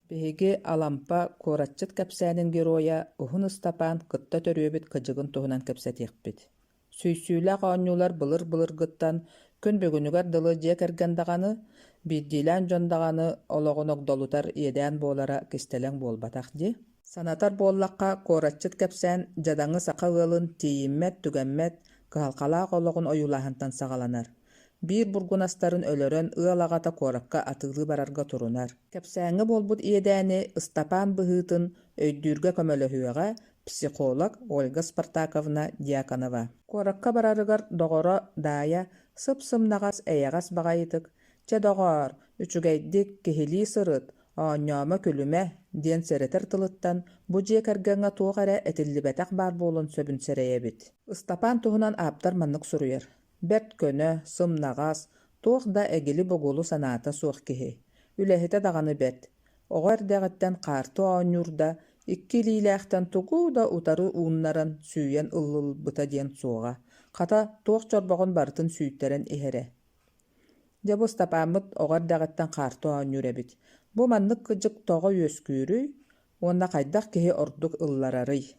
Биһиги алампа куораччыт кэпсээнин героя уһун Ыстапаан кытта төрүөбүт кыдьыгын туһунан кэпсэтиэхпит. Сүйсүүлээх оонньуулар былыр гыттан күн бөгүнүгэр дылы дьиэ кэргэн даҕаны, биирдиилээн дьон даҕаны ологонок долутар иэдээн буолара кистэлэҥ буолбатах дии. Санатар буоллахха куораччыт кэпсээн дьадаҥы саха ыалын тиийиммэт, түгэммэт, кыһалхалаах ологун ойуулааһынтан саҕаланар. Биир бургунастарын өлөрөн ыал аҕата куоракка атыылыы барарга турунар. Кэпсээҥҥи буолбут иэдээни Ыстапаан быһыытын өйдүүргэ көмөлөһүөҕэ психолог Ольга Спартаковна Дьяконова. Куоракка барарыгар доҕоро Дая сып-сым наҕас эйэҕас баҕайытык, «Че доҕоор, үчүгэйдик киһилии сырыт, оонньоомо күлүмэ» диэн сэрэтэр тылыттан бу дьиэ кэргэҥҥэ туох эрэ этиллибэтэх баар буолун сөбүн сэрэйэбит. Ыстапаан туһунан ааптар маннык суруйар. Бэрт көнө, сым наҕас, туох да эгили богулу санаата суох киһи. Үлэһитэ даҕаны бэрт. Оҕо эрдэҕиттэн хаарту оонньуурда икки илиилээхтэн тугуу да утары ууннаран сүүйэн ыллылбыта диэн суоҕа. Хата туох чорбоҕун бартын сүүттэрэн иһэрэ. Дьабы Ыстапааммыт оҕо эрдэҕиттэн хаарту оонньуур эбит. Бу маннык кыдьык тоҕо үөскүүрүй, уонна хайдах киһи ордук ылларарый.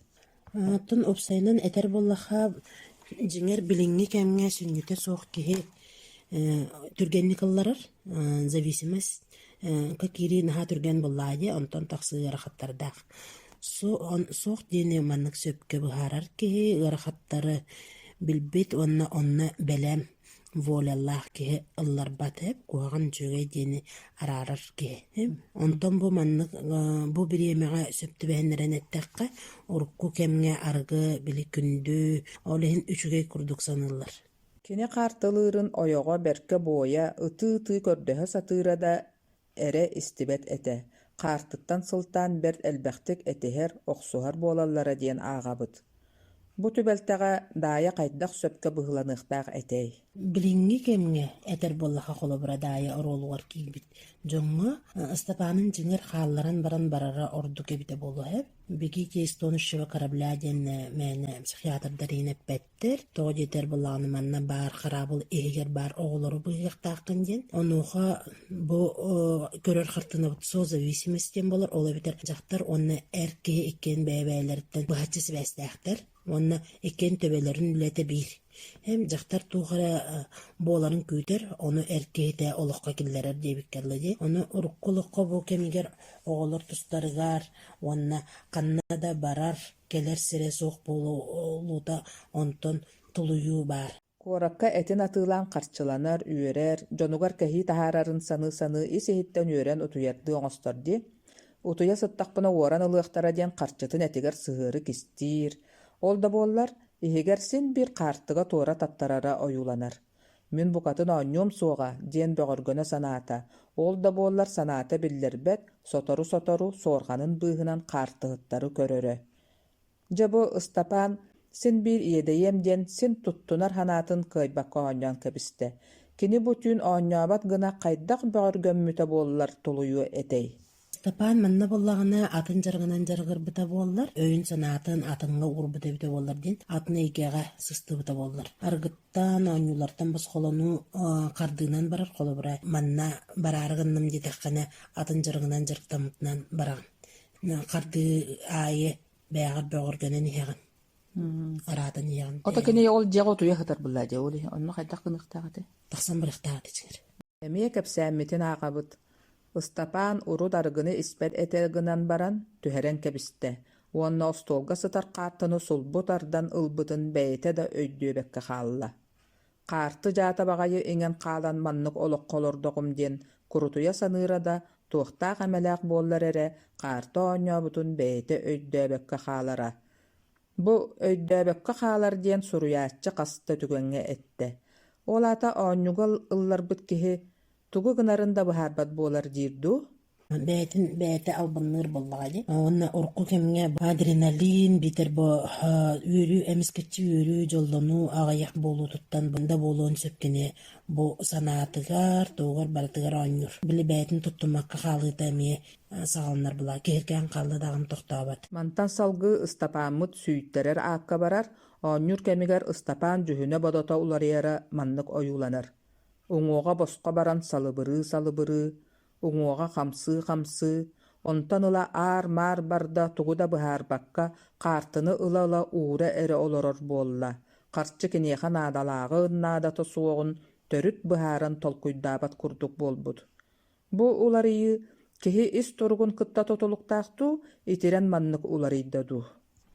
Тун опсайнан этер боллаха жиңер билиңги кемге сүннүтэ соох киһи түргенник ылларар, зависимость какири наха түрген боллаади, онтон тахсы ырахаттардаах. Соох диэни маннык сөпкө быһаарар киһи ырахаттары билбит онна бэлэм воляллаах киһи ылларбат куһаҕан дьүөгэй диэни араарар киһи. Онтон бу маннык бу бириэмэҕэ сөптүбэһэннэрэн эттэххэ урукку кемҥэ аргы били күндү олиһин үчүгэй курдук саныллар. Кини хаартылыырын ойоҕо бэркэ буоя ытыы көрдөһө сатыыра да эрэ истибэт этэ. Хаартыттан сылтаан бэрт элбэхтик этиһэр охсуһар буолаллара диэн ааҕабыт. Бу түбэлтэҕэ Дая хайдах сөпкө быһыланыахтаах этэй. Билиңги кемҥэ этер боллаха холобура Дая оролугар киирбит. Дьоҥҥо Ыстапаанын жиҥер хаалларан баран барара орду кебите болуһэп. Биги тиестонущева корабля диэн мээнэ психиатрдар инеппеттер. Тоҕо диэтер боллаҕаны манна баар харабыл иһигэр баар оҕолору быһыахтааххын диэн. Онуоха бу көрөр хартынабыт созависимость диэн болор. Ол эбитер дьахтар онна эр киһи иккен бэйбэйлэриттэн быһаччы сибэстээхтер. Онна иккен төбөлөрүн үлэтэ биир. Hem дьахтар туухара буоларын күүтер, ону эркеһитэ олохха киллерер диэбиккэллэди. Ону уруккулукка бу кемигер оҕолор тустарыгар, уонна каннада барар, келер сире суох буолуута онтон тулуйуу бар. Куоракка этин атыылаан харчыланар, үөрэр, дьонугар кэһии таһаарарын саны ис иһиттэн үөрэн утуйарды оҥосторди. Утуйа сыттахпына уоран ылыахтара диэн харчытын этигэр сыһыары кистиир. Ол да буоллар иһигэр син бир хаартыга туора таттарара ойууланар. Мин букатын оонньуум суоҕа диэн бөҕөргөнө санаата. Ол да буоллар санаата биллэрбэт сотору суорҕанын быыһынан хаартыһыттары көрөрө. Дьабы Ыстапаан син бир иэдэйэм диэн син туттунар ханаатын кыайбакка оонньоон кэбистэ. Кини бу түүн оонньообат гына хайдах бөҕөргөммүтэ буоллар тулуйуу этей. Ыстапаан манна боллаҕына атын жаргынан жаргырбыта буоллар, өйүн санаатын атынга урбута бите буоллар диэн атына икеға сыстыбыта буоллар. Аргыттан оонньуулартан басхолону кардыынан барар холобура манна бараарыгынным дитаххана атын жаргынан жарктамытынан бараган. Карды айы бээгэр бөҕөргөнөн иһэгэн. Араатын иһэгэн. Ота кини ол дьиэҕэ утуйа хытар буллаа дьэ оли, онно хайдах гыныхтаахаты. Тахсан барыхтааты чигэр. Эмиэ кэпсээммитин аағабыт. Ыстапаан урут аргыны испэт этергынан баран түһэрэн кэбистэ. Уонна остолга сытар хааттыны сулбут ардан ылбытын бэйэтэ да өйдүүбэккэ хаалла. Хаарты жаата бағайы иңэн хаалан маннык олоққолордоғум диэн курутуя саныыра да туохтаах эмэлээх буоллар эрэ хаарты оонньообутун бэйэтэ өйдөөбэккэ хаалара. Бу өйдөөбэккэ хаалар диэн суруяаччы хаста түгөҥҥэ этте. Олата оонньугал ылларбыт киһи тугу гынарында быһаарбат буолар диирду. Бэйэтэ албанныр боллаҕа. Онна урку кемге адреналин битер бо үөрүү эмискетчи үөрүү жоллону агаях болуу туттан бында болуун сөпкене бу санаатыгар тугар бартыгар ооннур. Били бэйэтин туттумакка хаалыыта эмие сагалнар була кеһиркээн хаалла дагым тохтообат. Мантан салгы Ыстапааммыт сүүттерер аакка барар, ооннур кемигер Ыстапаан жүһүнэ бодото уларыйара маннык ойууланар. Уҥуоҕа боско баран салыбырыы, уҥуоҕа хамсыы, Ontan ыла аар маар барда тугуда быһаарбакка картыны ыла уура эре олорор буолла. Карчы кинеха наадалаагы ыннаада тосуоҕун төрүт быһааран толкуйдаабат курдук буолбут. Бу уларыйы киһи ис туругун кытта тотулуктаахтуу итирэн маннык уларыйда дуу.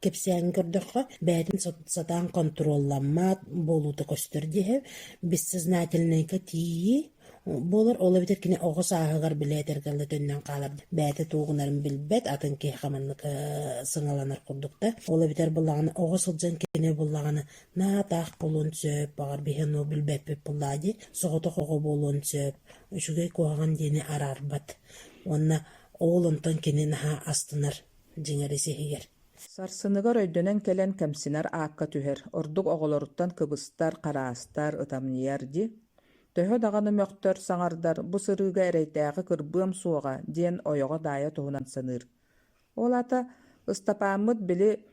Кепсән көрдөккө бәтин сатан контролламат болуты көстөр диһе бессознательныйка тии болар ола битер кине огос аагар билетергелде төннөн калар бәте тугунарын билбет атын ки хаманнык сыңаланар курдукта ола битер буллаганы огос сылжан кине буллаганы на тах болун сөп багар бихено билбеп буллади согото хого болун сөп үчүгөй куаган дени арарбат онна оолонтон кине наха астынар жиңересихигер. Сарсыныгар өйдөнен келен кемсинер аакка түһер, ордук оголоруттан кыбыстар, караастар, ытамнияр ди. Төһө даганы мөхтөр саңардар, бу сырыга эрейтээги кырбыам суоға, диэн ойоға дая туһунан саныр. Ол ата ыстапааммыт били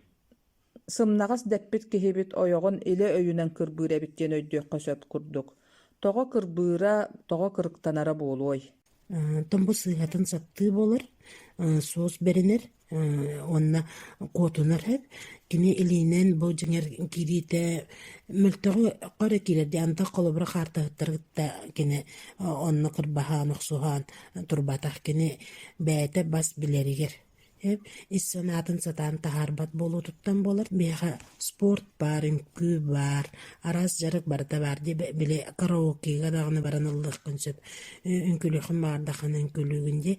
сымнагас деппит киһибит ойоҕун иле өйүнен кырбыыр эбит диэн өйдүөххө сөп курдук. Тоҕо кырбыыра, тоҕо кырыктанара буолуой. Томбу сыйгатын сатты болар, соос беренер, онна котунар хеп, кини илинен бу жеңер кирите мөлтөгө кара кирде анта колобра хартыттыргытта кини онна кырбахан оксухан турбатах кини бәте бас билеригер. Иссанатын сатан тахарбат болу туттан болар. Беха спорт бар, үнкү бар, арас жарык барда бар ди биле караокега дагыны бараныллык күнсөп. Үнкүлүхүн бардахын үнкүлүгүнде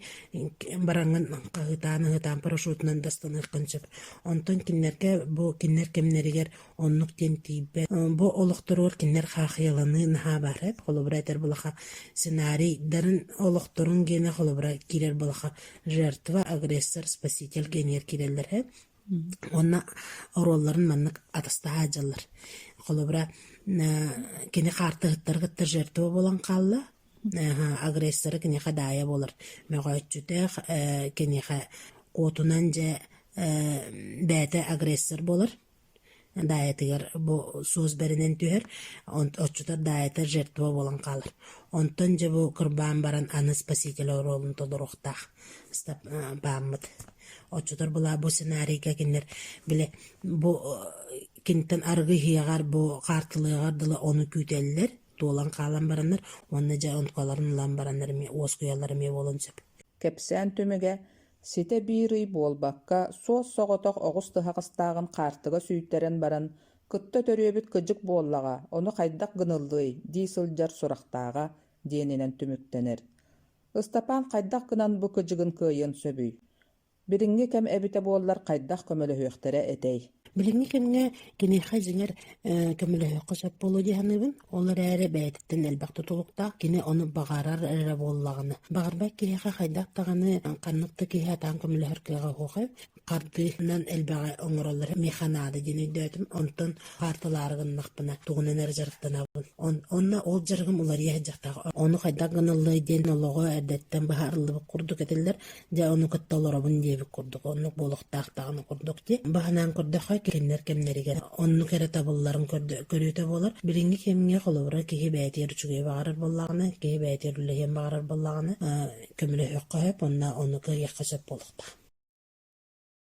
баранган кагытан парашютунан дастаны күнсөп. Онтон киннерге бу киннер кемнеригер оннук тентибе. Бу олохторор киннер хахыяланы наха бар хеп. Холобратер булаха сценарий дарын олохторун гене холобра кирер булаха жертва, агрессор, спаситель генер киреллер хеп. Онна оролларын маннык атаста хаджалар. Холобра кини картыгыттар жертва болан калла. Агрессор кини хадая болар. Мөгөчүтэ кини котунан же бәте агрессор болар. Даятыгар бу сөз беринен түһер, оччутар даятыр жертва болан калар. Онтон же бу кырбаан баран аны спаситель ролун тодорохтах. Стап бааммыт. Оччутар була бу сценарийга кинер биле бу кинтен аргы хиягар бу картылыгар дыла оны күтеллер. Туолан калан бараннар, онна же онткаларын лан бараннар ми оскуялары ми болон сөп. Кепсән түміге сите биирый буолбакка соос соҕотох оҕус тыһаҕастааҕын хаартыга сүүтэрэн баран кытта төрүөбүт кыдьык буоллаҕа, ону хайдах гыныllыый дии сылдьар сурахтааҕа диэнинэн түмүктэнэр. Ыстапаан хайдах гынан бу кыдьыгын кыайын сөбүй. Бириҥҥи кэм эбите буоллар хайдах көмөлөһүөхтэрэ этей. Билинги кемге кинеха жиңер көмөлөһө косап болу диханыбын, олар әрі бәйтіттен әлбақ тұтылықта, кене оны бағарар әрі боллағыны. Бағарбай кеха хайдақтағыны қаннықты кеха таң көмөлөһөр кеға хоқы, қардыынан әлбәғі оңыролары механады дені дөтім, онтын қартыларығын нақпына туғынан әрі жарықтан абын. Онна ол жарығым олар ең жақтағы. Оны хайдағынылы ден олығы әрдеттен бағарылы құрдық етілдер, де оны күтталырабын дебі құрдық, оны болықтақтағыны құрдық де. Бағанан құрдыққа киннер кемнериген онну кере табылларын көрүтө болар. Бириңги кемге холобра кеһи бәйтер чугай багарар боллагына, кеһи бәйтер үлеген багарар боллагына көмөлө хөккөп, онна оны кыйыкка сөп болукта.